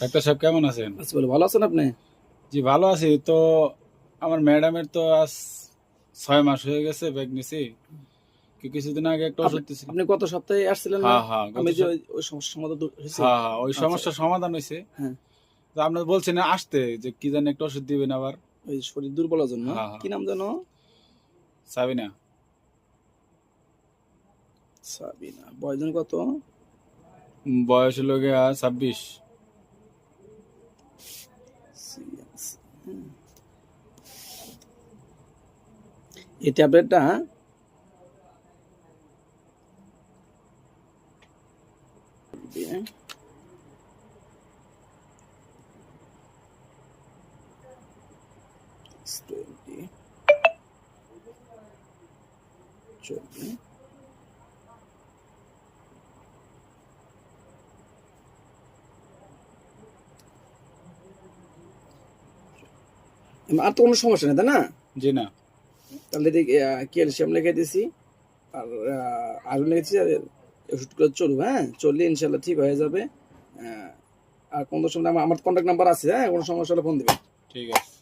Doctor সাহেব কেমন আছেন? আচ্ছা বলে ভালো আছেন আপনি? জি ভালো আছি। তো আমার ম্যাডামের তো আজ 6 মাস হয়ে গেছে প্রেগনেন্সি। কিছুদিন আগে একটা আপনি ওষুধ দিয়েছিল। আপনি গত সপ্তাহে আসছিলেন না? হ্যাঁ হ্যাঁ আমি যে ওই সমস্যার সমাধান হয়েছে। হ্যাঁ হ্যাঁ ওই আচ্ছা, সমস্যার সমাধান হয়েছে। হ্যাঁ, তো আপনার বলছেন আসতে যে কি জানি একটা ওষুধ দিবেন আবার। ওই শরীর দুর্বলের জন্য। হ্যাঁ হ্যাঁ কি নাম জানো? সাবিনা। সাবিনা। বয়স কত? বয়স হলো গিয়া 26। এই ট্যাবলেটটা দিয়ে চলবে। আর তো কোনো সমস্যা নেই তাই না? জি না। তাহলে ক্যালসিয়াম লিখে দিছি আর আয়রন লিখেছি আর ওষুধগুলো চলবে। হ্যাঁ, চললে ইনশাল্লাহ ঠিক হয়ে যাবে। আর কোনো সময় আমার কন্ট্যাক্ট নাম্বার আছে। হ্যাঁ, কোনো সমস্যা হলে ফোন দিবেন। ঠিক আছে।